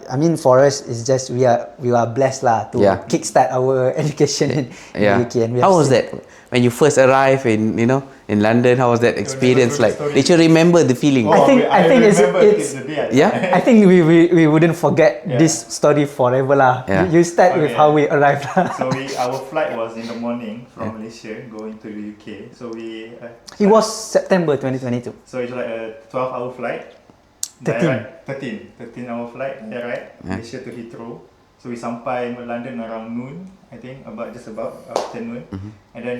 I mean, for us, it's just we are blessed lah to kickstart our education in the UK. And how was that when you first arrived in London? How was that experience like? Did you remember the feeling? I think it's I think we wouldn't forget this story forever lah. You start with how we arrived. So our flight was in the morning from Malaysia going to the UK. So it was September 2022. So it's like a 12-hour flight. 13-hour flight, Malaysia to Heathrow. So we sampai London around noon, I think, just about afternoon. And then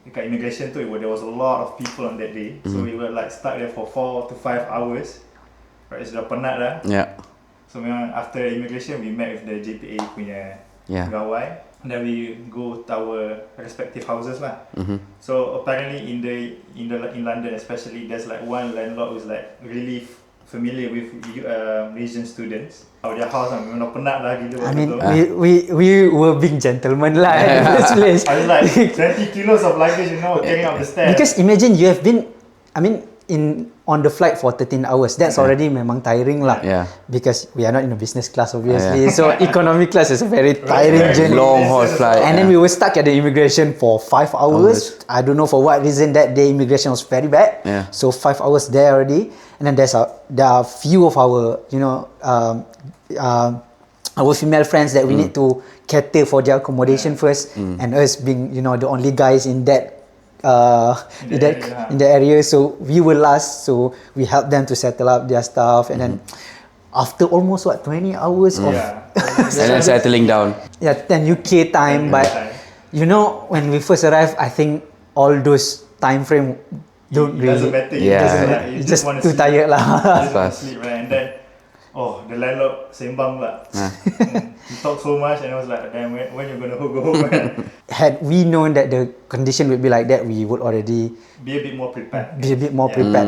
dekat immigration tu, there was a lot of people on that day. So we were like stuck there for 4 to 5 hours. Right, sudah penat dah. So memang after immigration, we met with the JPA punya pegawai. And then we go to our respective houses lah. So apparently in London especially, there's like one landlord who's like really familiar with Malaysian students. Their house memang penat lah gila. I mean, we were being gentlemen lah in this place. I was like 20 kilos of luggage, carrying up the stairs. Because imagine you have been, on the flight for 13 hours. That's already memang tiring lah. Because we are not in a business class obviously. So economy class is a very tiring journey. Long haul flight. And then we were stuck at the immigration for 5 hours. I don't know for what reason that day immigration was very bad. So 5 hours there already. And then there are few of our our female friends that we need to cater for their accommodation first, and us being the only guys in that in the area, so we were last, so we helped them to settle up their stuff, and then after almost 20 hours of and then settling down, 10 UK time, but when we first arrived, I think all those time frame don't really matter. You just too tired lah. You just want to sleep, right? And then the landlord sembang lah. He talked so much, and I was like, damn, when you gonna go home? Had we known that the condition would be like that, we would already be a bit more prepared.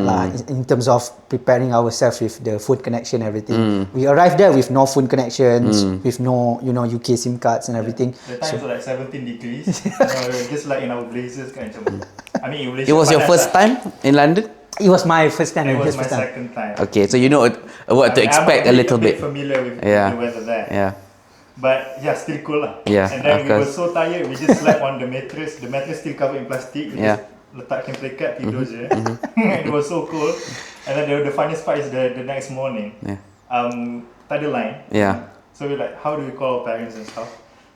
Lah, in terms of preparing ourselves with the food connection, everything. We arrived there with no phone connections, with no UK SIM cards and everything. The times were like 17 degrees. Just like in our blazers kind of. I mean, in Malaysia, it was your first time in London? It was my first time. It was my second time. Okay, so you know what to expect a little bit. Familiar with the weather there. But still cool lah. And then we were so tired, we just slept on the mattress. The mattress still covered in plastic. We just letakkan blanket, tidur je. And it was so cold. And then the funniest part is the next morning. Tak ada line. So we're like, how do we call our parents and stuff?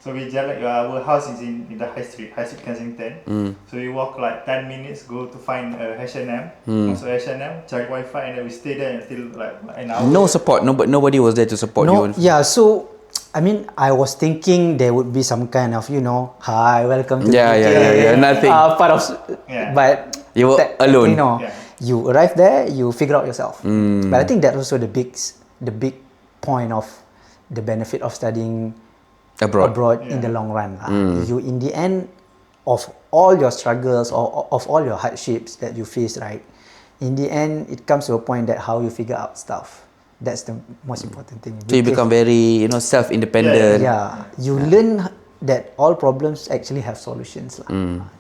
So we just our house is in the High Street Kensington. So we walk like 10 minutes, go to find H&M. So H&M, check Wi-Fi, and then we stay there until like an hour. No support, nobody was there to support you. So I was thinking there would be some kind of hi, welcome to the UK. Nothing. Part of, but you were alone. You arrive there, you figure out yourself. But I think that's also the big point of the benefit of studying abroad in the long run. You, in the end of all your struggles or of all your hardships that you face, right, in the end it comes to a point that how you figure out stuff, that's the most important thing. So you become very self-independent. You learn that all problems actually have solutions.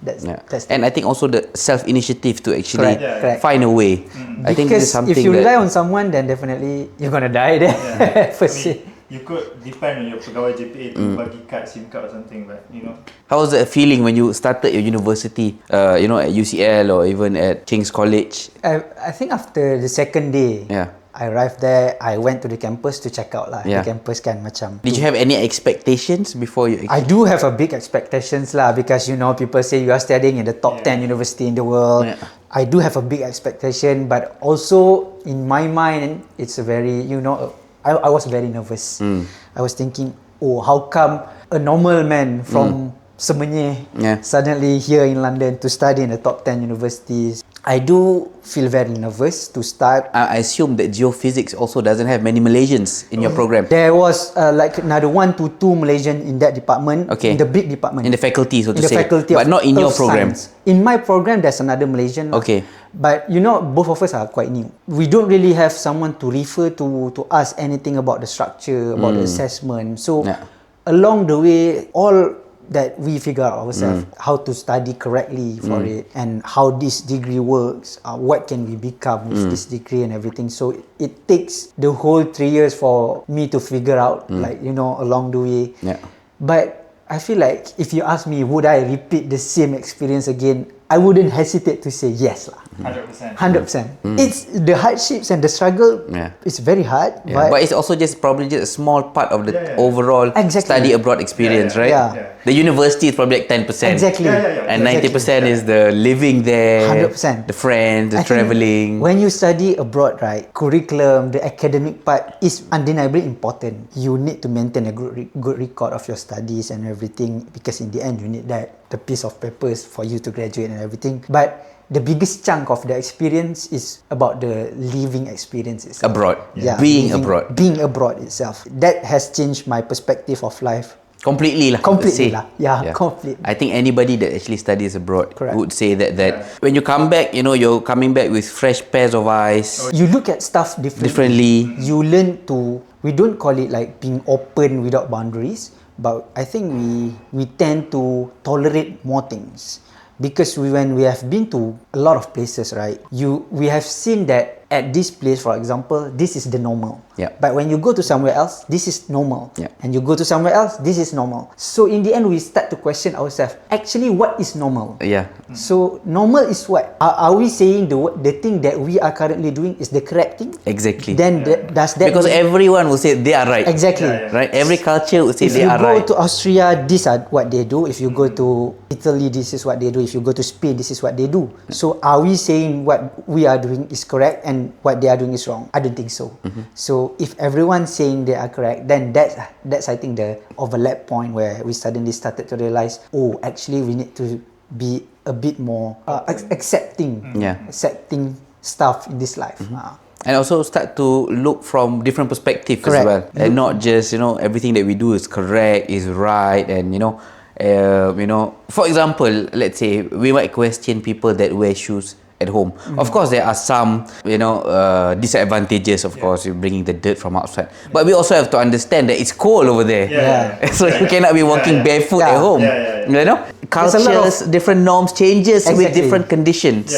That's and I think also the self-initiative to actually find a way. I think this is something if you rely on someone, then definitely you're gonna die there. You could depend on your pegawai JPA to bagi card, SIM card or something, but How was the feeling when you started your university, at UCL or even at King's College? I think after the second day, I arrived there, I went to the campus to check out lah. The campus kan macam. Did you have any expectations before you? I do have a big expectations lah, because people say you are studying in the top 10 university in the world. I do have a big expectation, but also in my mind, it's a very I was very nervous. I was thinking, how come a normal man from Semenyih suddenly here in London to study in the top 10 universities? I do feel very nervous to start. I assume that geophysics also doesn't have many Malaysians in your program. There was like another 1 to 2 Malaysian in that department, in the big department. In the faculty, so to say. Faculty but not in your program. Science. In my program, there's another Malaysian. Okay. But both of us are quite new. We don't really have someone to refer to ask anything about the structure, about the assessment. So along the way, all that we figure out ourselves how to study correctly for it, and how this degree works, what can we become with this degree and everything. So it takes the whole 3 years for me to figure out, like, you know, along the way. Yeah. But I feel like if you ask me, would I repeat the same experience again, I wouldn't hesitate to say yes lah. 100%. 100%. It's the hardships and the struggle. Yeah. It's very hard, Yeah. But it's also just probably just a small part of the overall Exactly. study abroad experience, right? Yeah. The university is probably like 10%. Exactly. And 90% is the living there, 100%. the friends, the I think traveling. When you study abroad, right, curriculum, the academic part is undeniably important. You need to maintain a good record of your studies and everything, because in the end you need the piece of papers for you to graduate and everything. But the biggest chunk of the experience is about the living experience itself. Abroad. Yeah, Being living- abroad. Being abroad itself. That has changed my perspective of life. Completely lah. Completely let's say. lah. Yeah, completely. I think anybody that actually studies abroad Correct. would say that when you come back, you know, you're coming back with fresh pairs of eyes. You look at stuff Differently. You learn to, we don't call it like being open without boundaries, but I think we tend to tolerate more things. Because when we have been to a lot of places, right, we have seen that at this place, for example, this is the normal. Yeah. But when you go to somewhere else, this is normal. Yeah. And you go to somewhere else, this is normal. So in the end, we start to question ourselves, actually, what is normal? Yeah. So normal is what? Are we saying the thing that we are currently doing is the correct thing? Exactly. Then does that Because mean- everyone will say they are right. Exactly. Right? Every culture will say If they you are go right. to Austria, these are what they do. If you go to Italy, this is what they do. If you go to Spain, this is what they do. So are we saying what we are doing is correct and what they are doing is wrong? I don't think so. So if everyone's saying they are correct, then that's I think the overlap point where we suddenly started to realize, oh, actually we need to be a bit more accepting stuff in this life. And also start to look from different perspectives as Correct. well, and not just, you know, everything that we do is correct, is right, and you know, for example, let's say we might question people that wear shoes at home. Of course, there are some, you know, disadvantages. Of course, you're bringing the dirt from outside, but we also have to understand that it's cold over there. So you cannot be walking barefoot at home. You know, There's a lot cultures, different norms, changes with Exactly. different conditions.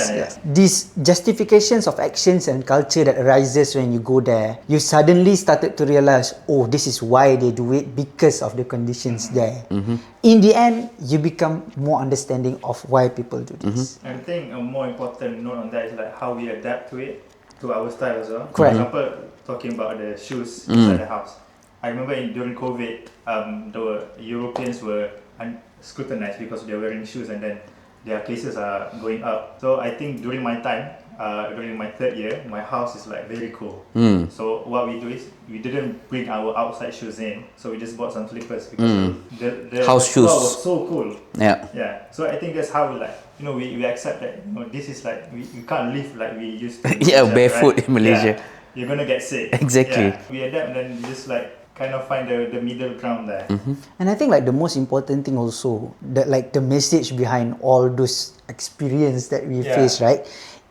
These justifications of actions and culture that arises when you go there, you suddenly started to realize, oh, this is why they do it, because of the conditions there. In the end, you become more understanding of why people do this. I think a more important note on that is like how we adapt to it, to our style as well. Correct. For example, talking about the shoes inside the house. I remember during COVID, the Europeans were scrutinized because they're wearing shoes, and then their cases are going up. So I think during my time, during my third year, my house is like very cool. So what we do is we didn't bring our outside shoes in, so we just bought some slippers because the House floor shoes. was so cool. Yeah. Yeah, so I think that's how we like, you know, we accept that, you know, this is like, we can't live like we used to. Yeah, barefoot in Malaysia. Yeah, you're gonna get sick. Exactly. Yeah, we adapt and then we just like kind of find the middle ground there. And I think like the most important thing also, that like the message behind all those experience that we face, right,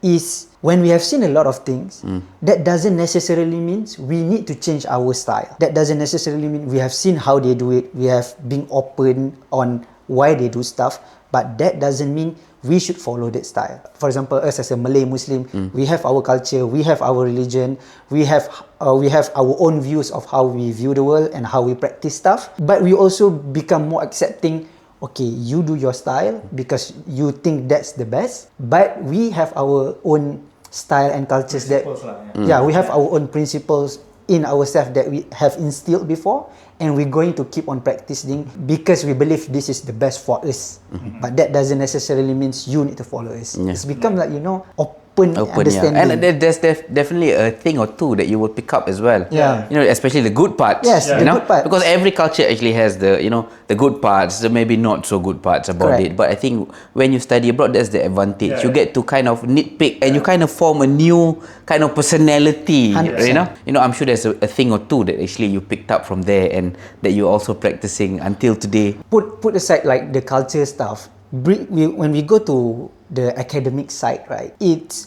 is when we have seen a lot of things, that doesn't necessarily mean we need to change our style. That doesn't necessarily mean we have seen how they do it, we have been open on why they do stuff, but that doesn't mean we should follow that style. For example, us as a Malay Muslim, we have our culture, we have our religion, we have our own views of how we view the world and how we practice stuff. But we also become more accepting. Okay, you do your style because you think that's the best, but we have our own style and cultures Principles that lah, we have our own principles in ourselves that we have instilled before, and we're going to keep on practicing because we believe this is the best for us. But that doesn't necessarily means you need to follow us. It's become like, you know, open understanding. And there's definitely a thing or two that you will pick up as well. Yeah. You know, especially the good parts. Yes, you the know, good parts. because every culture actually has the, you know, the good parts, the maybe not so good parts about Correct. it. But I think when you study abroad, that's the advantage. Yeah. You get to kind of nitpick and you kind of form a new kind of personality. 100%. You know, I'm sure there's a thing or two that actually you picked up from there and that you're also practicing until today. Put aside like the culture stuff. When we go to the academic side, right?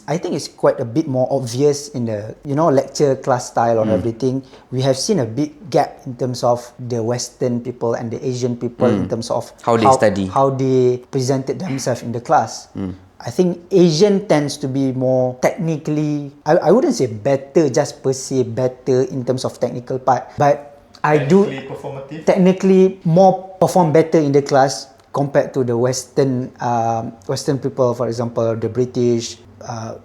I think it's quite a bit more obvious in the, lecture class style or everything. We have seen a big gap in terms of the Western people and the Asian people in terms of How they study. how they presented themselves in the class. I think Asian tends to be more technically, I wouldn't say better, just per se better in terms of technical part, but I do performative. technically more perform better in the class compared to the Western people, for example, the British,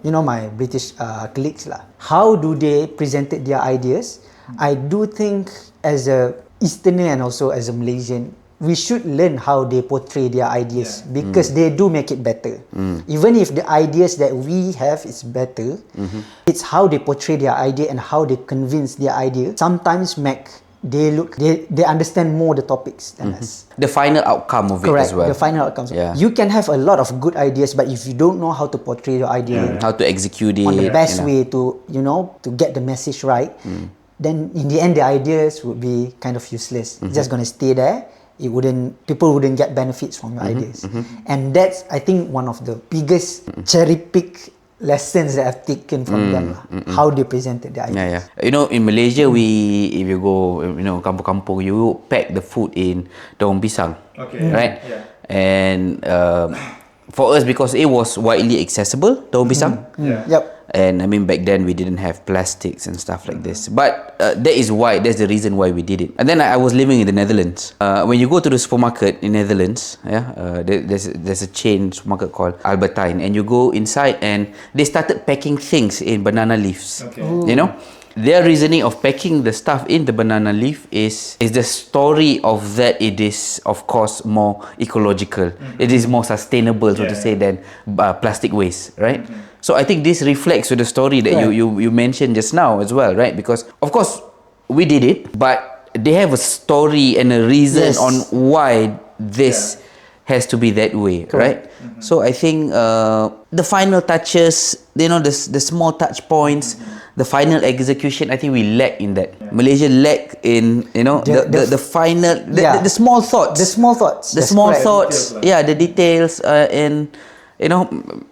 my British colleagues lah. How do they presented their ideas? I do think as a Easterner and also as a Malaysian, we should learn how they portray their ideas because they do make it better. Even if the ideas that we have is better, it's how they portray their idea and how they convince their idea. Sometimes they understand more the topics than us. The final outcome of Correct, it as well. the final outcomes. Yeah. You can have a lot of good ideas, but if you don't know how to portray your idea How to execute it. on the best way to to get the message right, then in the end the ideas would be kind of useless. It's just gonna stay there. People wouldn't get benefits from your ideas. And that's, I think, one of the biggest cherry pick lessons that I've taken from them, how they presented the ideas. Yeah. In Malaysia, if you go, kampung-kampung, you pack the food in daun pisang. Okay. Right? Yeah. And for us, because it was widely accessible, daun pisang. Yep. And I mean, back then we didn't have plastics and stuff like this. But that's the reason why we did it. And then I was living in the Netherlands. When you go to the supermarket in Netherlands, there's a chain supermarket called Albertine, and you go inside and they started packing things in banana leaves. Okay. Their reasoning of packing the stuff in the banana leaf is the story of that it is, of course, more ecological. It is more sustainable, so to say, than plastic waste, right? So I think this reflects with the story that you mentioned just now as well, right? Because of course we did it, but they have a story and a reason on why this has to be that way, right? So I think the final touches, the small touch points, the final execution, I think we lack in that. Malaysia lack in the final, the small thoughts, the small thoughts, the details, and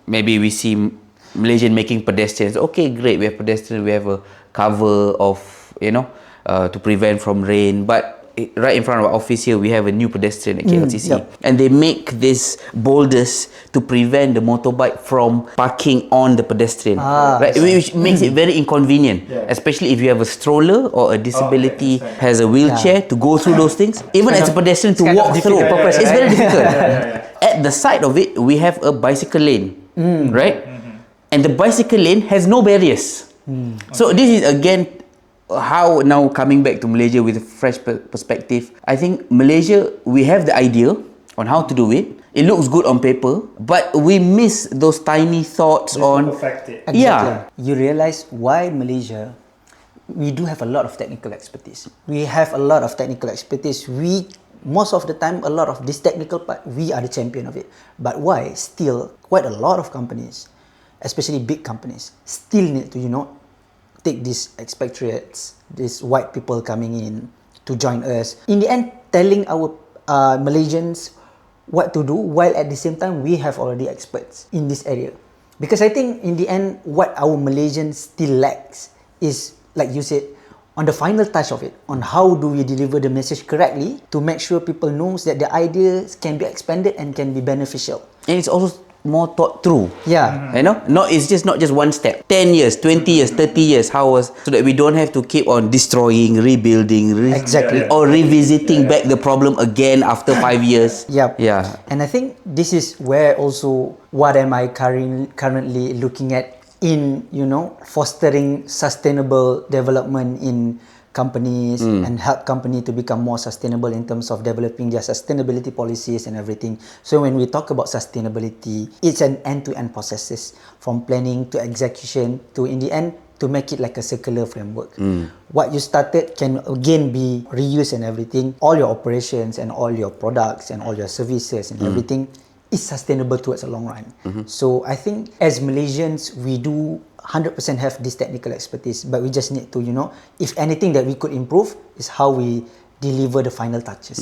maybe we see Malaysian making pedestrians. Okay, great, we have pedestrians, we have a cover of to prevent from rain, but right in front of our office here, we have a new pedestrian at KLCC. And they make these boulders to prevent the motorbike from parking on the pedestrian. Right? Which makes it very inconvenient, especially if you have a stroller or a disability has a wheelchair to go through those things. Even as a pedestrian to walk through, it's very difficult. At the side of it, we have a bicycle lane, right? And the bicycle lane has no barriers. So this is again how, now coming back to Malaysia with a fresh perspective, I think Malaysia, we have the idea on how to do it. It looks good on paper, but we miss those tiny thoughts on... Perfect it. Exactly. Yeah. You realize why Malaysia, we do have a lot of technical expertise. We have a lot of technical expertise. Most of the time, a lot of this technical part, we are the champion of it. But why? Still, quite a lot of companies, especially big companies, still need to, take these expatriates, these white people coming in to join us. In the end, telling our Malaysians what to do, while at the same time, we have already experts in this area. Because I think in the end, what our Malaysians still lacks is, like you said, on the final touch of it, on how do we deliver the message correctly to make sure people knows that the ideas can be expanded and can be beneficial. And it's also more thought through. Yeah. It's not just one step. 10 years, 20 years, 30 years, so that we don't have to keep on destroying, rebuilding, or revisiting back the problem again after 5 years. Yeah. And I think this is where also what am I currently looking at in, fostering sustainable development in companies and help company to become more sustainable in terms of developing their sustainability policies and everything. So when we talk about sustainability, it's an end-to-end processes from planning to execution to, in the end, to make it like a circular framework. What you started can again be reused and everything. All your operations and all your products and all your services and everything is sustainable towards the long run. So I think as Malaysians, we do 100% have this technical expertise, but we just need to, if anything that we could improve is how we deliver the final touches.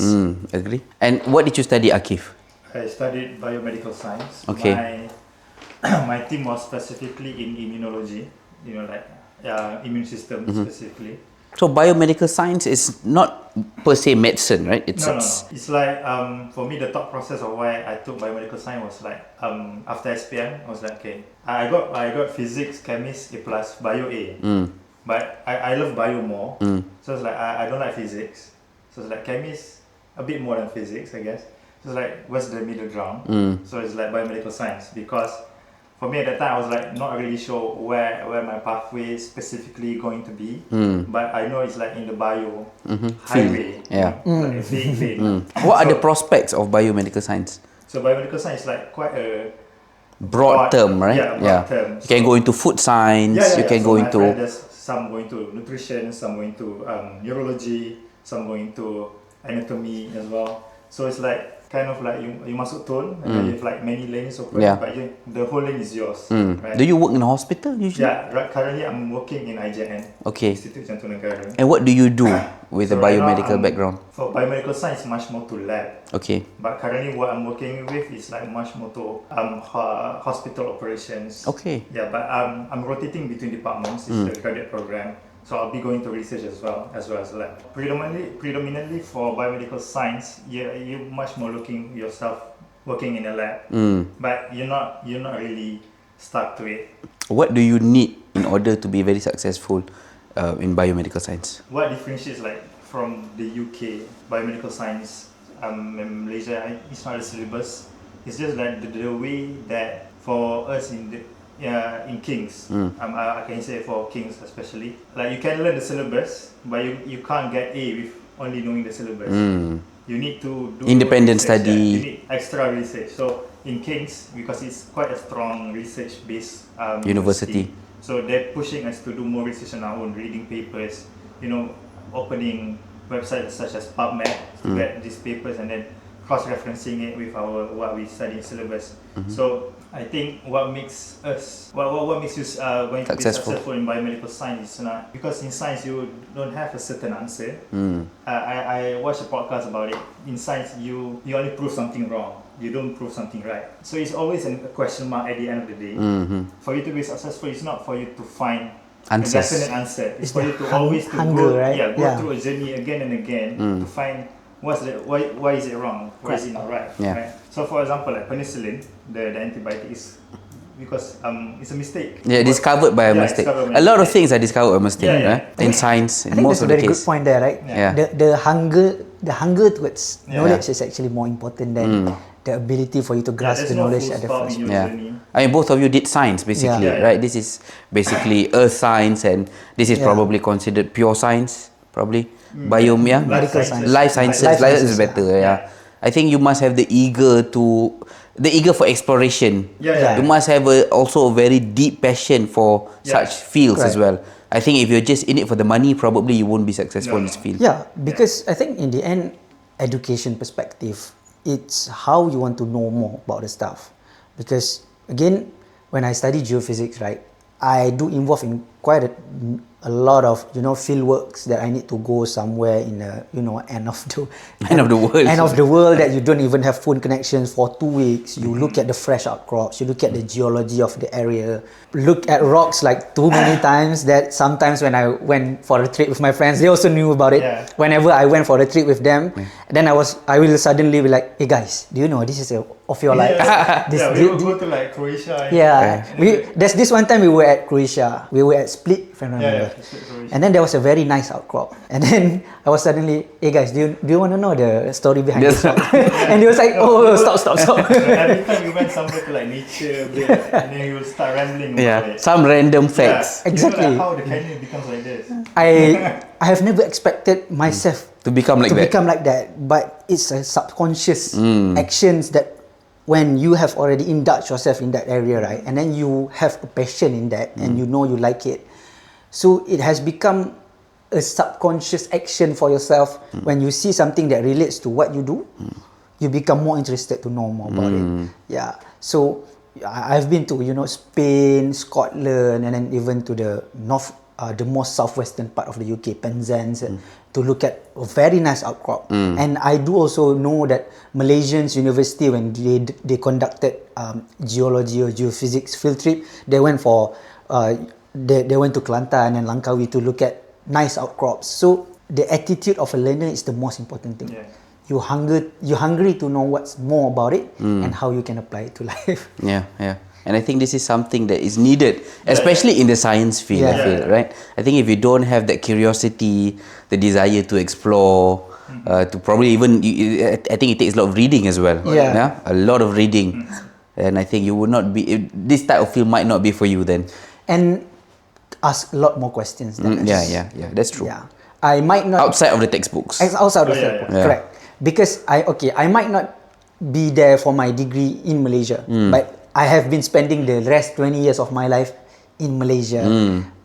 Agree. And what did you study, Akif? I studied biomedical science. Okay. My my team was specifically in immunology, like immune system specifically. So biomedical science is not per se medicine, right? No. It's like for me the thought process of why I took biomedical science was like after SPM I was like, okay, I got physics, chemist A+, bio A. But I love bio more. So it's like I don't like physics. So it's like chemist a bit more than physics, I guess. So it's like what's the middle ground? So it's like biomedical science, because for me at that time I was like not really sure where my pathway is specifically going to be. But I know it's like in the bio highway. Yeah. Like a big vein. What are the prospects of biomedical science? So biomedical science is like quite a Broad term, right? Yeah, broad term. You can go into food science. You can so go my into friend, there's some going to nutrition, some going to neurology, some going to anatomy as well. So it's like kind of like you masuk tol, and then you have like many lanes open, but the whole lane is yours. Right? Do you work in a hospital usually? Yeah, currently I'm working in IJN, Okay. Institute Jantung Negara. And what do you do with a So right now, biomedical background? For biomedical science, much more to lab. Okay. But currently what I'm working with is like much more to hospital operations. Okay. Yeah, but I'm rotating between departments. It's the graduate program. So I'll be going to research as well as lab. Predominantly for biomedical science, you're much more looking yourself working in a lab. But you're not really stuck to it. What do you need in order to be very successful in biomedical science? What differentiates like from the UK biomedical science in Malaysia, it's not the syllabus. It's just like the way that for us in Kings, I can say for Kings especially, like you can learn the syllabus, but you can't get A with only knowing the syllabus. You need to do independent research, study. You need extra research. So in Kings, because it's quite a strong research-based University. so they're pushing us to do more research on our own, reading papers, opening websites such as PubMed to get these papers and then cross-referencing it with what we study in syllabus. So I think what makes us what makes you going to be successful in biomedical science is not because in science you don't have a certain answer. I watched a podcast about it. In science you only prove something wrong. You don't prove something right. So it's always a question mark at the end of the day. For you to be successful, it's not for you to find Answers. a definite answer. It's for you to always hunger, go, right? go through a journey again and again to find why is it wrong? Why is it not right? Right? So for example, like penicillin, the antibiotic is because it's a mistake. Yeah, discovered by a mistake. A lot of things are discovered by mistake, right? In science, in I think most that's of a the very case. good point there, right? Yeah. The hunger towards knowledge is actually more important than the ability for you to grasp the knowledge at the first. I mean, both of you did science basically, right? This is basically earth science, and this is probably considered pure science, probably. Medical science. Life sciences is better. I think you must have the eager for exploration. You must have also a very deep passion for such fields as well. I think if you're just in it for the money, probably you won't be successful in this field. Yeah, because I think in the end, education perspective, it's how you want to know more about the stuff. Because again, when I study geophysics, right, I do involve in quite a lot of field works that I need to go somewhere in the end of the world that you don't even have phone connections for 2 weeks. You look at the fresh outcrops, you look at the geology of the area, look at rocks like too many times that sometimes when I went for a trip with my friends, they also knew about it. Whenever I went for a trip with them, then I will suddenly be like, hey guys, do you know this is of your life? We will go to like Croatia. There's this one time we were at Croatia. We were at Split, if I remember. And then there was a very nice outcrop. And then I was suddenly, hey guys, do you want to know the story behind this rock? And he was like, stop. Every time we went somewhere to like nature, and then he will start rambling about it. Some random facts. Exactly. Like how the canyon becomes like this. I have never expected myself to become like that. But it's a subconscious actions that when you have already indulged yourself in that area, right? And then you have a passion in that and you like it. So it has become a subconscious action for yourself. When you see something that relates to what you do, you become more interested to know more about it. Yeah. So I've been to Spain, Scotland, and then even to the north, the most southwestern part of the UK, Penzance, to look at a very nice outcrop. And I do also know that Malaysian's university, when they conducted geology or geophysics field trip, they went for they went to Kelantan and Langkawi to look at nice outcrops. So the attitude of a learner is the most important thing. You're hungry to know what's more about it and how you can apply it to life. Yeah. And I think this is something that is needed, especially in the science field, I feel, right? I think if you don't have that curiosity, the desire to explore, to probably even, I think it takes a lot of reading as well. A lot of reading. And I think you would not be, this type of field might not be for you then. And ask a lot more questions. Yeah, that's true. Yeah. I might not... Outside of the textbooks. Outside of the textbooks, correct. Because I might not be there for my degree in Malaysia, but I have been spending the rest 20 years of my life in Malaysia.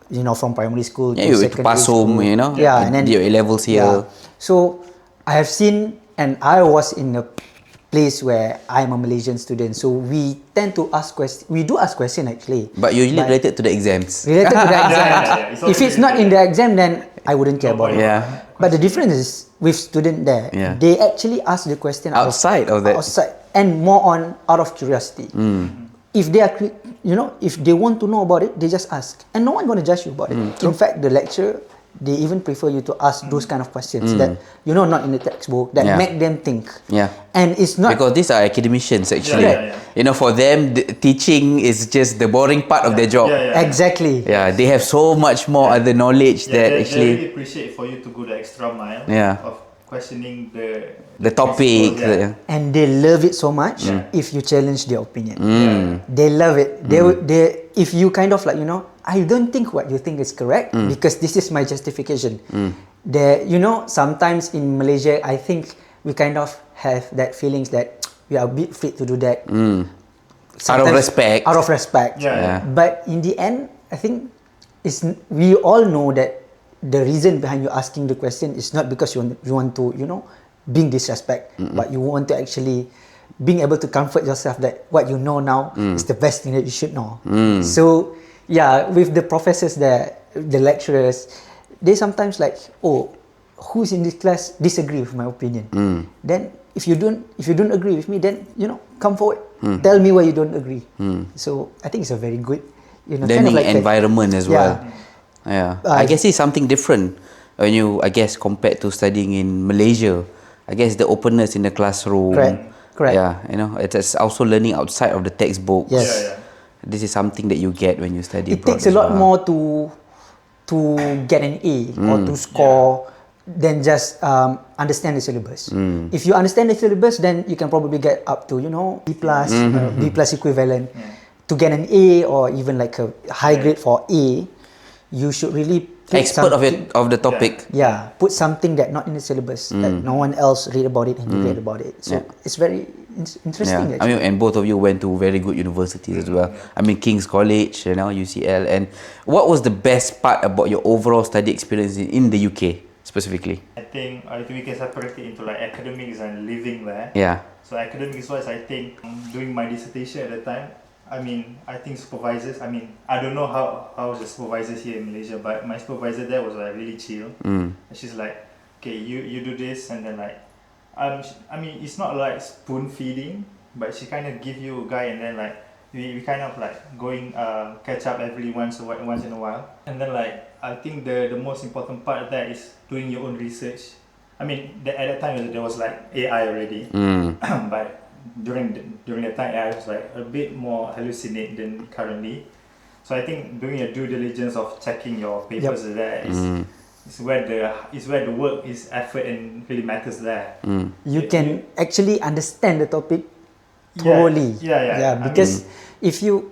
You know, from primary school to secondary school. And then your A-levels here. So I have seen, and I was in a place where I'm a Malaysian student, so we tend to ask questions. We do ask questions actually. But usually related to the exams. Related to the exams. If it's not in the exam, then I wouldn't care about it. But the difference is with student there, they actually ask the question outside of that. Outside, and more on out of curiosity. If they are, if they want to know about it, they just ask, and no one going to judge you about it. In fact, the lecturer, they even prefer you to ask those kind of questions that not in the textbook, that make them think. And it's not because these are academicians actually. For them, teaching is just the boring part of their job. Exactly. They have so much more other knowledge that they actually really appreciate for you to go the extra mile of questioning the topic. And they love it so much if you challenge their opinion. They love it. They if you kind of like, I don't think what you think is correct because this is my justification. Sometimes in Malaysia, I think we kind of have that feelings that we are a bit afraid to do that. Out of respect. Out of respect. But in the end, I think we all know that the reason behind you asking the question is not because you want to, being disrespect, but you want to actually being able to comfort yourself that what you know now is the best thing that you should know. So with the professors there, the lecturers, they sometimes like, who's in this class disagree with my opinion. Then if you don't agree with me, then come forward, tell me why you don't agree. So I think it's a very good learning kind of like environment as well. I guess it's something different when you, compared to studying in Malaysia. I guess the openness in the classroom. Correct. It's also learning outside of the textbooks. This is something that you get when you study abroad. It takes a lot more to get an A or to score than just understand the syllabus. If you understand the syllabus, then you can probably get up to B plus, B plus equivalent. To get an A or even like a high grade for A, you should really expert of the topic. Put something that not in the syllabus that no one else read about it and you read about it. So it's very interesting. I mean, and both of you went to very good universities as well. I mean, King's College, UCL. And what was the best part about your overall study experience in the UK specifically? I think we can separate it into like academics and living there. So academics wise, I think doing my dissertation at the time, I think supervisors, I don't know how the supervisors here in Malaysia, but my supervisor there was like really chill. She's like, okay, you do this, and then like, it's not like spoon feeding, but she kind of give you a guide, and then like, we kind of like going catch up every once in a while. And then like, I think the most important part of that is doing your own research. At that time there was like AI already, but during that time I was like a bit more hallucinate than currently. So I think doing a due diligence of checking your papers there is where the work is effort and really matters there. You can actually understand the topic thoroughly. Because if you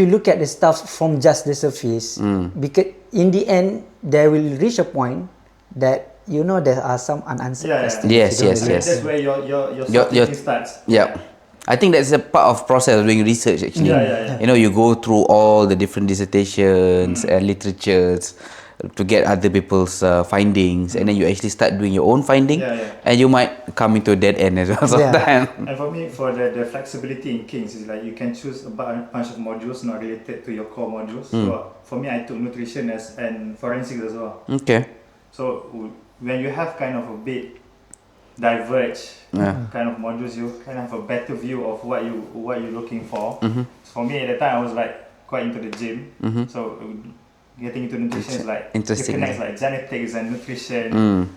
look at the stuff from just the surface, because in the end there will reach a point that there are some unanswered questions. Yes. That's where your thinking starts. I think that's a part of process of doing research actually. You go through all the different dissertations and literatures to get other people's findings, and then you actually start doing your own finding, and you might come into a dead end as well sometimes. And for me, for the flexibility in King's is like you can choose a bunch of modules not related to your core modules. So for me, I took nutrition and forensics as well. Okay. So when you have kind of a bit diverge kind of modules, you kind of have a better view of what you're looking for. For me at the time, I was like quite into the gym, so getting into nutrition is like you connect like genetics and nutrition,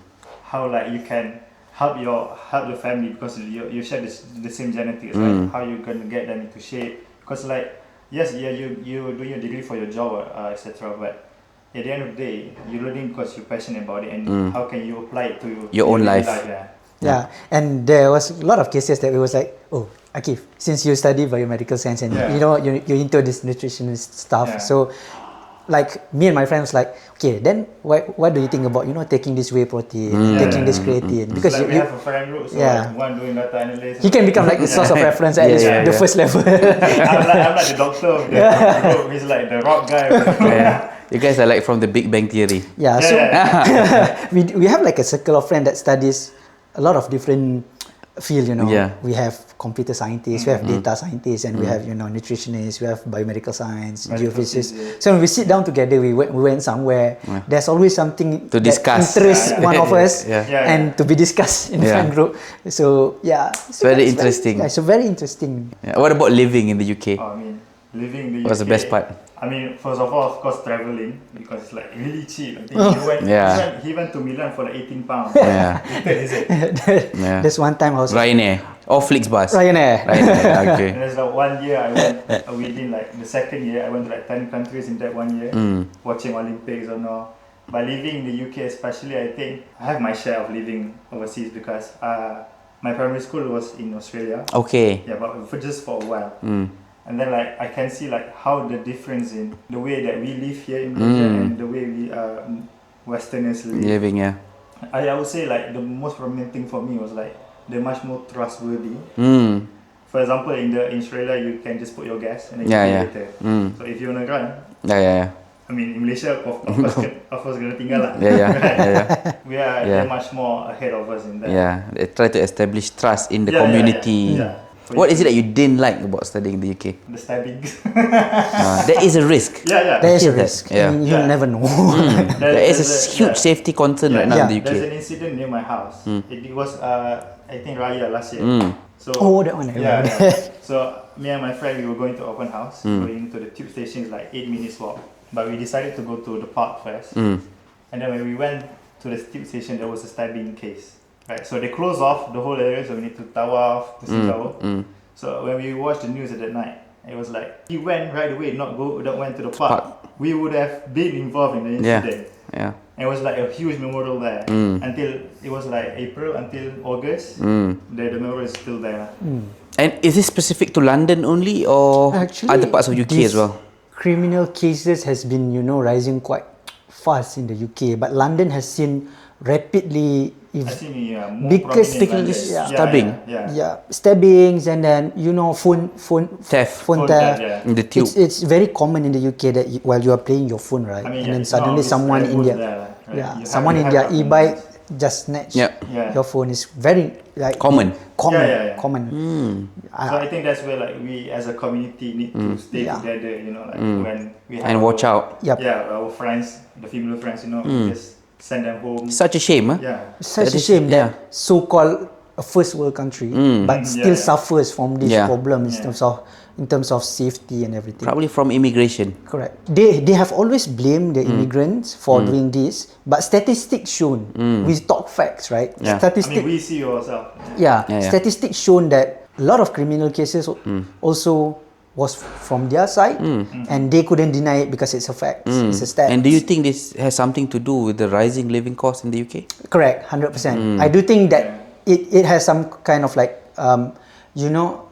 how like you can help your family because you share the same genetics, right? How you gonna get them into shape? Because like yes, you're doing your degree for your job, etc. But at the end of the day, you're learning because you're passionate about it, and how can you apply it to your own life? Yeah, and there was a lot of cases that it was like, oh, Akif, since you study biomedical science and you know you're into this nutritionist stuff, so like me and my friends like, okay, then what do you think about taking this whey protein, taking this creatine? Because like we have a friend group, so like one doing data analysis. He can become like the source of reference at least the first level. I'm like the doctor of the group. He's like the rock guy. You guys are like from the Big Bang Theory. Yeah, so we have like a circle of friends that studies a lot of different field, we have computer scientists, we have data scientists, and we have nutritionists, we have biomedical science, geophysicists. So when we sit down together, we went somewhere. There's always something to discuss, that interests one of us, and to be discussed in the friend group. So so very interesting. So very interesting. What about living in the UK? I mean, living in the UK. What's the best part? I mean, first of all, of course, traveling because it's like really cheap. I think he went to Milan for like £18. Is it? There's one time I was Ryanair or Flixbus. Ryanair. Okay. And there's like 1 year I went within like the second year I went to like 10 countries in that 1 year, watching Olympics and all. But living in the UK especially, I think I have my share of living overseas because my primary school was in Australia. Okay. Yeah, but just for a while. And then like I can see like how the difference in the way that we live here in Malaysia and the way we Westerners live. I would say like the most prominent thing for me was like they're much more trustworthy. For example, in Australia you can just put your gas and then you pay later. So if you wanna run, I mean in Malaysia of course gonna tinggal lah. We are they're much more ahead of us in that. They try to establish trust in the community. What is it that you didn't like about studying in the UK? The stabbing. There is a risk. There is a risk. I mean, you'll never know. There is a huge safety concern right now in the UK. There's an incident near my house. It was I think Raya last year. So that one. So me and my friend we were going to open house, going to the tube station is like 8 minutes walk. But we decided to go to the park first. And then when we went to the tube station, there was a stabbing case. Right, so they closed off the whole area, so we need to tawaf to see tawaf. So when we watched the news at that night, it was like he went right away, not went to the park. We would have been involved in the incident. And it was like a huge memorial there until it was like April until August. The memorial is still there. And is this specific to London only or actually, other parts of UK as well? Criminal cases has been rising quite fast in the UK, but London has seen rapidly because stabbing, stabbings, and then phone theft, in the tube. It's very common in the UK that while you are playing your phone, right, and then suddenly someone in their e-bike just snatch your phone. Is very like common. So I think that's where like we as a community need to stay together. When we have watch out. Our friends, the female friends, just send them home. Such a shame, huh? Such a shame that so-called a first world country, but still suffers from this problem in terms of safety and everything. Probably from immigration. Correct. They have always blamed the immigrants for doing this, but statistics shown, we talk facts, right? Statistics. I mean, we see ourselves. Statistics shown that a lot of criminal cases also was from their side, and they couldn't deny it because it's a fact. It's a stat. And do you think this has something to do with the rising living costs in the UK? Correct, 100%. I do think that it has some kind of like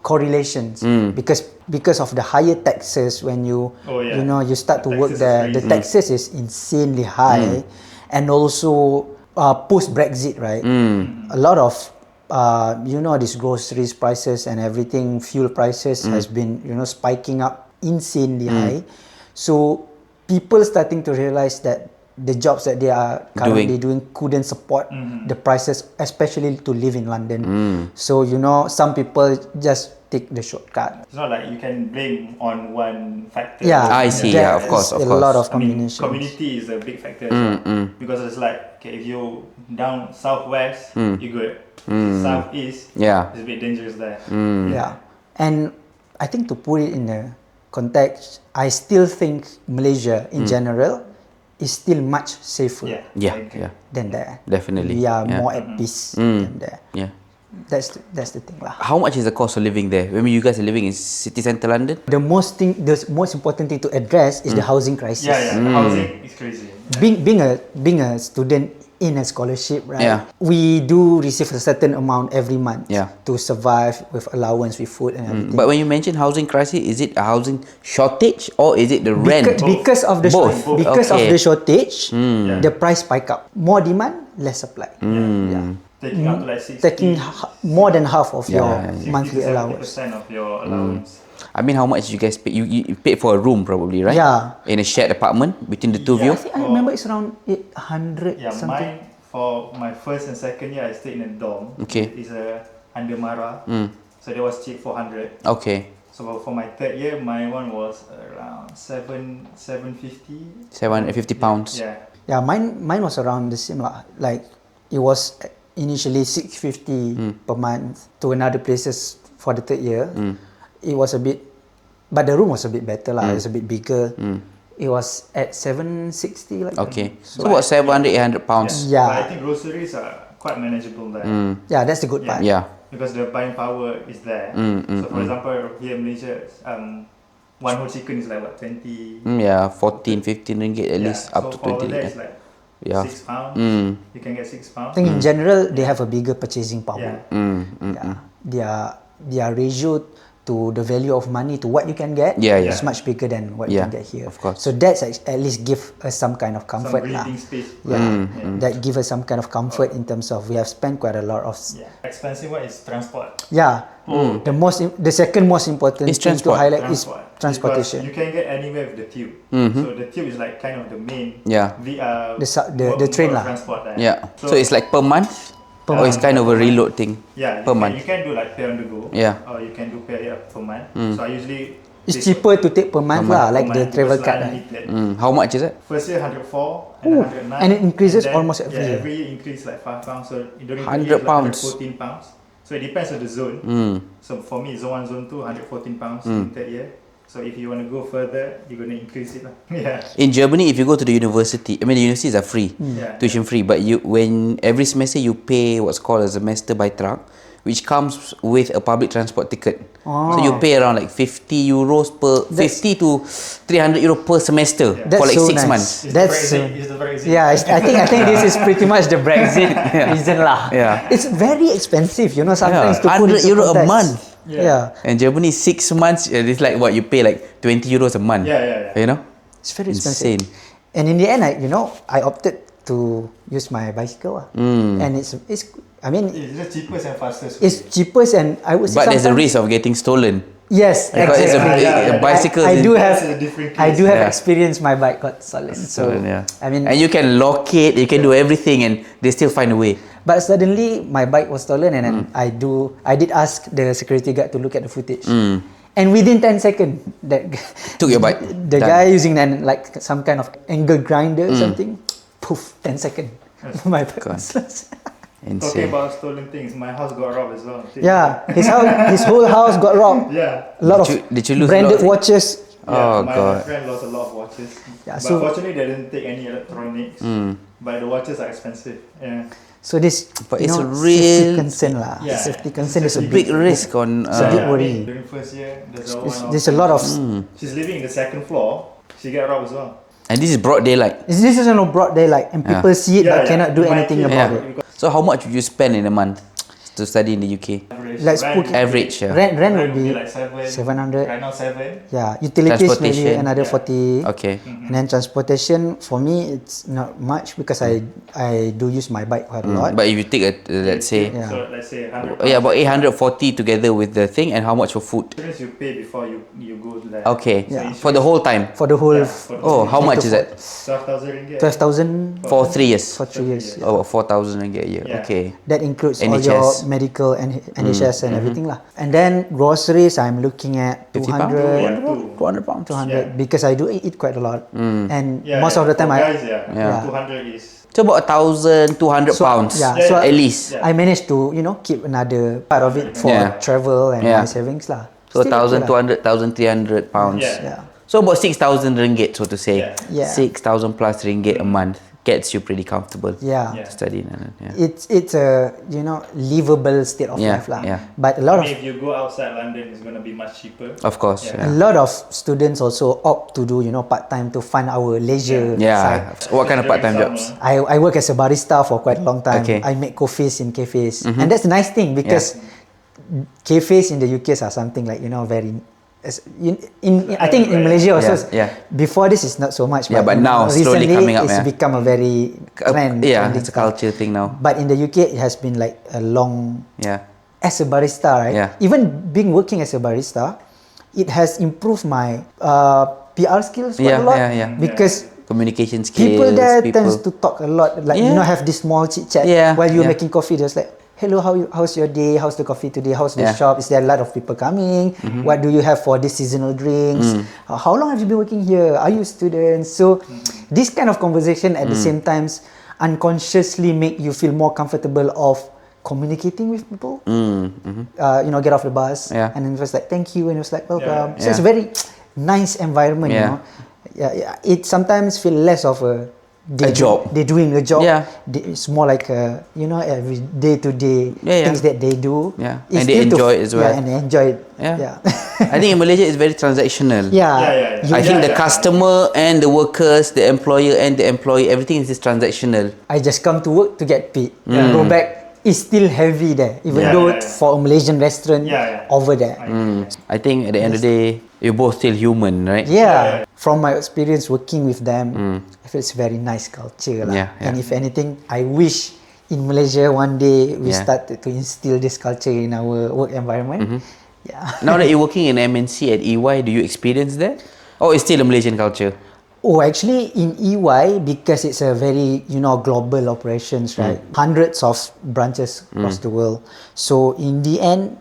correlations because of the higher taxes when you you start to work there. The taxes is insanely high, and also post Brexit, right? A lot of these groceries prices and everything, fuel prices has been spiking up insanely high. So people starting to realize that the jobs that they are currently doing couldn't support the prices, especially to live in London. So some people just take the shortcut. It's not like you can blame on one factor. Yeah, I see, there yeah, of course, is of a lot course. of I mean, combinations. community is a big factor as well. Because it's like, okay, if you're down southwest, you're good. Southeast, Yeah. it's a bit dangerous there. Yeah, and I think to put it in a context, I still think Malaysia in general is still much safer Yeah. Yeah, I agree. yeah, than there. definitely. We are yeah. more at peace than there. Yeah. That's the thing lah. How much is the cost of living there? I mean, you guys are living in city centre London. The most important thing to address is the housing crisis. Yeah, the housing is crazy. Being a student in a scholarship, right? Yeah. We do receive a certain amount every month Yeah. to survive with allowance, with food and everything. But when you mention housing crisis, is it a housing shortage or is it the rent? Because of the Both. because of Okay. the shortage, Yeah. the price spike up. More demand, less supply. Yeah. Taking up to like 60, Taking more than half of your Yeah, yeah. 60 monthly to allowance. 70% of your allowance. I mean, how much you guys pay? You paid for a room probably, right? Yeah. In a shared apartment between the two of you. I think I remember it's around 800 Yeah, something. mine for my first and second year, I stayed in a dorm. Okay. It's under Mara, so that was cheap 400. Okay. So for my third year, my one was around 750. £750. Yeah. Yeah, mine was around the same lah. Like it was initially 650 per month to another places for the third year. It was a bit, but the room was a bit better lah. It was a bit bigger. It was at 760 like. Okay. So what, 700, £800? Yeah. But I think groceries are quite manageable there. Yeah, that's the good part. Yeah. Because the buying power is there. So for example, here in Malaysia, one whole chicken is like what, 20? Yeah, 14, 15 ringgit at least, up to so for 20 there ringgit. it's like Yeah. £6. You can get £6. I think in general they have a bigger purchasing power. Yeah. Yeah. Their ratio to the value of money to what you can get Yeah, is yeah. much bigger than what Yeah, you can get here. of course. So that's at least give us some kind of Some comfort lah. breathing space. Yeah, that give us some kind of comfort in terms of we have spent quite a lot of. Yeah. Expensive one is transport. Yeah, the second most important Is thing to transport. highlight is Because transportation. you can get anywhere with the tube. So the tube is like kind of the main Yeah. The train lah. transport there. Yeah. So it's like per month? Or it's kind of a reload thing? Yeah, per you month. can do like pay on the go. Yeah. Or you can do pay per month. So I usually It's take cheaper to take per month lah, like the travel card. Right? How much is it? First year 104 and Ooh, 109. and it increases then, almost every year. Every year increase like £5. So during the 100 year it's pounds. like £114. So it depends on the zone. So for me, zone 1, zone 2, £114 in third year. So if you want to go further, you're going to increase it lah. Yeah. In Germany, if you go to the university, I mean the universities are free, Yeah. tuition free. But when every semester you pay what's called a semester beitrag, which comes with a public transport ticket. So you pay around like €50 per, 50 to €300 per semester That's for like so 6 nice. months. It's the Brexit. Yeah, I think this is pretty much the Brexit reason lah. Yeah. It's very expensive, you know. Sometimes to put €100 into a context. month. Yeah. And Germany 6 months, it's like what you pay like €20 a month. Yeah. You know, It's very insane. expensive. And in the end, I opted to use my bicycle, and it's I mean It's the cheapest and fastest. it's cheapest, and I would say But there's a sometimes- risk of getting stolen. Yes, Because it's exactly. a bicycle. I do have That's a different I do case. have Yeah. experience. My bike got stolen. So I mean, and you can lock it, you can do everything, and they still find a way. but suddenly my bike was stolen, and then I did ask the security guard to look at the footage. And within 10 seconds, that Took your bike. the Done. guy using like some kind of angle grinder or something, poof, 10 seconds. My bike was lost. Talking Insane. about stolen things, my house got robbed as well. Yeah, his whole house got robbed. Yeah. A lot Did you lose a branded lot of watches. Oh, my God. friend lost a lot of watches. Yeah, but so- fortunately, they didn't take any electronics. But the watches are expensive. Yeah. So this, But you it's know, a real- safety concern lah. Yeah. Safety concern is a big risk on. It's a big I worry. mean, during first year, There's a lot of. She's living in the second floor. She got robbed as well. And this is broad daylight. This is no broad daylight, and people see it but cannot do My anything kid- about Yeah. it. So how much would you spend in a month to study in the UK? Let's Rent- put Average, yeah. Rent would be like 700. Right now 7. Yeah, utilities maybe Transportation. another 40. Okay. And then transportation for me it's not much because I do use my bike quite a lot. But if you take a let's say, Yeah. So let's say 100. about 840 together with the thing, and how much for food? Insurance you pay before you go there. Okay. Yeah. For the whole time. For the whole Oh, how much is that? 12,000 ringgit. 12,000 For 3 years. for 3 years. Oh, 4,000 ringgit a year. Yeah. Okay. That includes all NHS. your medical and NHS process and everything lah. And then groceries, I'm looking at 50 pounds? 200, 200 pounds. 200 because I do eat quite a lot. And Yeah, most of the time for I guys, Yeah. 200 is So about 1,200 pounds so at least. Yeah. I managed to keep another part of it for travel and my savings lah. So Still okay lah. 1,200, 1,300 pounds. Yeah. So about 6,000 ringgit, so to say. Yeah. 6,000 plus ringgit a month gets you pretty comfortable. Yeah. To study. Yeah. It's a livable state of life lah. Yeah. But a lot of if you go outside London, it's going to be much cheaper. Of course. a Yeah. lot of students also opt to do part time to fund our leisure side. What kind of part-time During jobs? I work as a barista for quite a long time. Okay. I make coffees in cafes, and that's a nice thing because cafes in the UK are something like very. I think in Malaysia also. Before this is not so much. Yeah, but now slowly recently coming up. It's become a very trend. Yeah, trending it's a stuff. culture thing now. But in the UK, it has been like a long. Yeah. As a barista, right? Yeah. Even working as a barista, it has improved my PR skills quite a lot. Because communication skills. people there tends to talk a lot, like have this small chit chat while you're making coffee. Just like, hello, how's your day? How's the coffee today? How's the shop? Is there a lot of people coming? What do you have for this seasonal drinks? How long have you been working here? Are you students? So this kind of conversation at the same times unconsciously make you feel more comfortable of communicating with people. Get off the bus and then it was like thank you and it was like welcome. So it's a very nice environment. It sometimes feel less of a job. They're doing a job. Yeah. It's more like a every day to day things that they do. Yeah. It's And they still enjoy it as well. Yeah, and they enjoy it. Yeah. I think in Malaysia it's very transactional. Yeah. I think the customer and the workers, the employer and the employee, everything is just transactional. I just come to work to get paid. Go back. It's still heavy there, even though for a Malaysian restaurant over there. I think at the end of the day, you're both still human, right? Yeah. From my experience working with them, I feel it's a very nice culture lah. Yeah. And if anything, I wish in Malaysia one day we start to instill this culture in our work environment. Yeah. Now that you're working in MNC at EY, do you experience that? Or it's still a Malaysian culture? Oh, actually, in EY, because it's a very, global operations, right? Hundreds of branches across the world. So, in the end,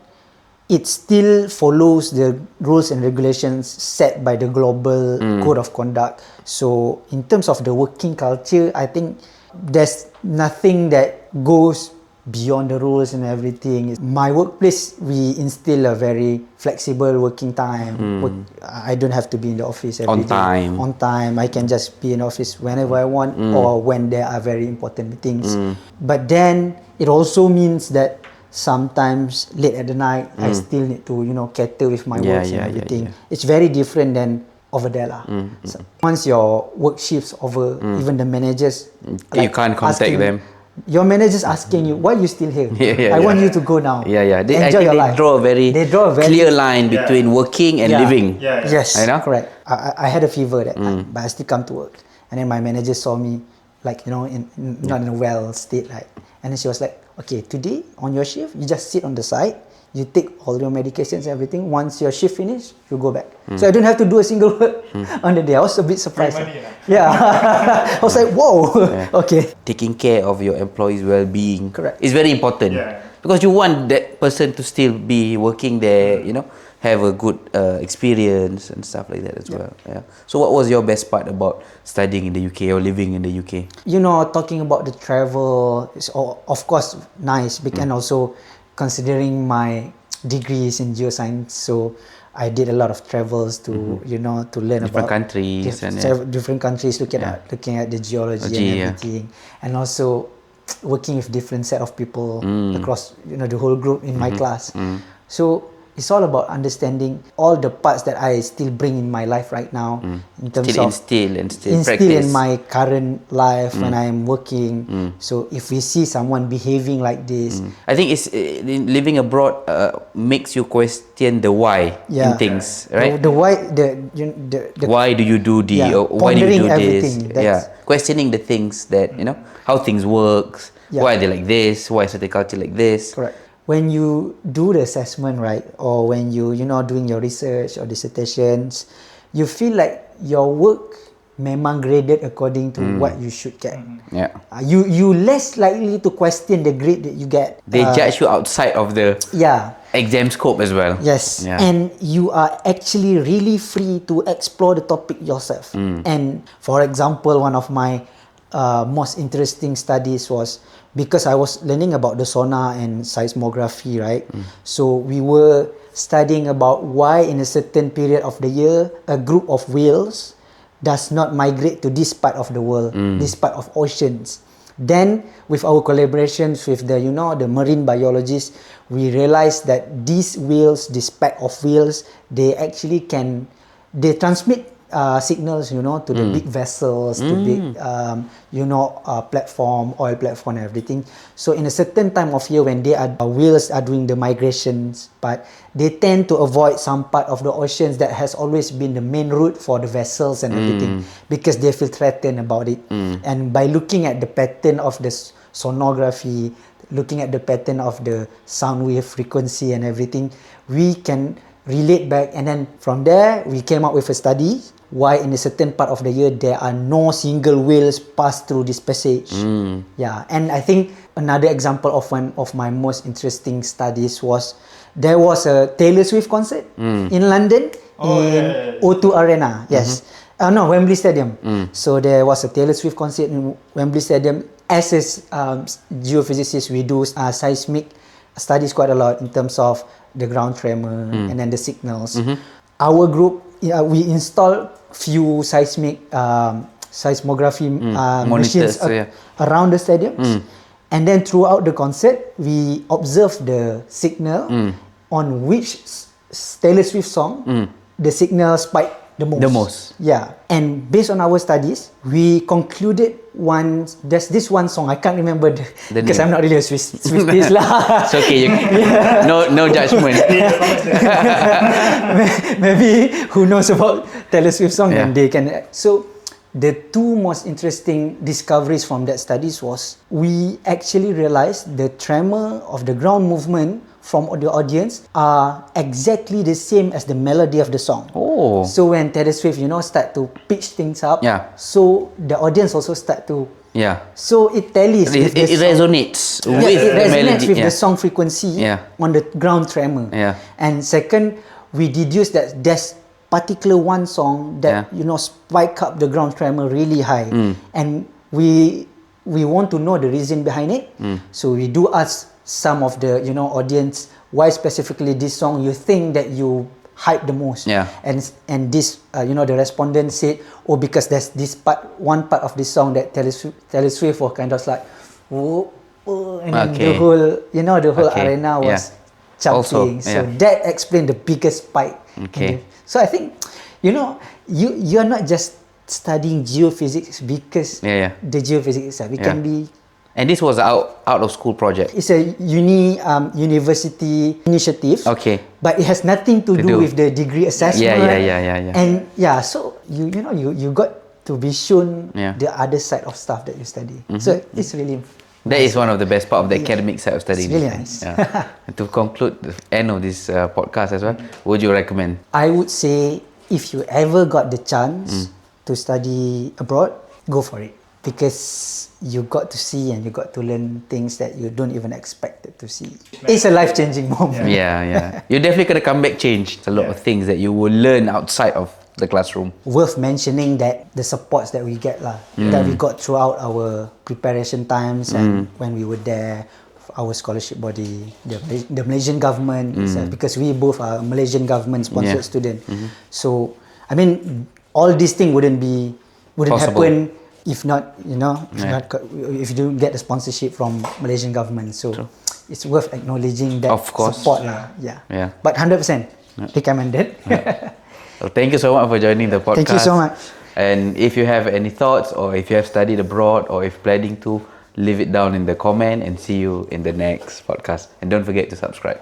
it still follows the rules and regulations set by the global code of conduct. So, in terms of the working culture, I think there's nothing that goes beyond the rules and everything. My workplace, we instill a very flexible working time. I don't have to be in the office every day. On time. I can just be in office whenever I want or when there are very important meetings. But then it also means that sometimes late at the night, I still need to, cater with my works and everything. It's very different than over there lah. So once your work shifts over, even the managers, you can't contact them. Your manager's asking you, why are you still here? I want you to go now. I Enjoy think your they life. draw a very clear line between working and living. Yes, I know? correct. I had a fever that time, but I still come to work. And then my manager saw me, like, not in a well state, like. And then she was like, okay, today on your shift, you just sit on the side, you take all your medications and everything. Once your shift finish, you go back. So I don't have to do a single work on the day. I was a bit surprised. I was like, whoa. Okay. Taking care of your employees' well-being Correct. is very important. Because you want that person to still be working there, have a good experience and stuff like that as well. So what was your best part about studying in the UK or living in the UK? Talking about the travel is of course nice, and also considering my degrees in geoscience, so I did a lot of travels to to learn Different about countries different countries, looking at the geology and everything, and also working with different set of people across the whole group in my class. So it's all about understanding all the parts that I still bring in my life right now, in terms Still of instill instill practice. in my current life when I'm working. So if we see someone behaving like this, I think it's living abroad makes you question the why in things, right? The why, the why do you do or why do you pondering do everything. this? Questioning the things that how things works. Why are they like this? Why is the culture like this? Correct. When you do the assessment, right, or when you doing your research or dissertations, you feel like your work memang graded according to what you should get. Yeah. You less likely to question the grade that you get. They judge you outside of the exam scope as well. Yes. Yeah. And you are actually really free to explore the topic yourself. And for example, one of my most interesting studies was because I was learning about the sonar and seismography, right? So we were studying about why in a certain period of the year a group of whales does not migrate to this part of the world, this part of oceans. Then with our collaborations with the the marine biologists, we realized that these whales, this pack of whales, they actually they transmit signals, to the big vessels, to big, oil platform and everything. So in a certain time of year when whales are doing the migrations, but they tend to avoid some part of the oceans that has always been the main route for the vessels and everything, because they feel threatened about it. And by looking at the pattern of the sonography, looking at the pattern of the sound wave frequency and everything, we can relate back, and then from there we came up with a study why in a certain part of the year there are no single whales pass through this passage. Yeah, and I think another example of one of my most interesting studies was there was a Taylor Swift concert in London in O2 Arena. Yes. No, Wembley Stadium. So there was a Taylor Swift concert in Wembley Stadium. As a geophysicist, we do seismic studies quite a lot in terms of the ground tremor and then the signals. Our group, we installed few seismography machines around the stadiums, and then throughout the concert, we observed the signal on which Taylor Swift song the signal spiked the most. Yeah, and based on our studies, we concluded there's this one song, I can't remember because I'm not really a Swifties lah. It's okay. No judgment. Maybe who knows about Taylor Swift song, and they can. So the two most interesting discoveries from that studies was we actually realized the tremor of the ground movement from the audience are exactly the same as the melody of the song. Oh. So when Taylor Swift, start to pitch things up, so the audience also start to. So it tallies. It resonates with it the resonates melody. with the song frequency on the ground tremor. And second, we deduced that there's particular one song that spike up the ground tremor really high, and we want to know the reason behind it. So we do ask some of the audience why specifically this song you think that you hype the most, and this the respondent said, because there's one part of this song that Taylor Swift was kind of like and then the whole arena was jumping. So that explained the biggest spike. So I think you're not just studying geophysics because the geophysics itself, it can be. And this was out of school project. It's a university initiative. Okay. But it has nothing to do with the degree assessment. Yeah. And so you got to be shown the other side of stuff that you study. So it's really. That is one of the best part of the academic side of studying. It's really nice. And to conclude the end of this podcast as well, would you recommend? I would say if you ever got the chance to study abroad, go for it. Because you got to see and you got to learn things that you don't even expect to see. It's a life-changing moment. Yeah. You're definitely going to come back changed. A lot of things that you will learn outside of the classroom. Worth mentioning that the supports that we get that we got throughout our preparation times and when we were there, our scholarship body, the Malaysian government, because we both are Malaysian government sponsored student. So I mean, all these things wouldn't happen if not, if you don't get the sponsorship from Malaysian government. So it's worth acknowledging that support lah. Yeah. But 100% recommended. Well, thank you so much for joining the podcast. Thank you so much. And if you have any thoughts, or if you have studied abroad, or if planning to, leave it down in the comment, and see you in the next podcast. And don't forget to subscribe.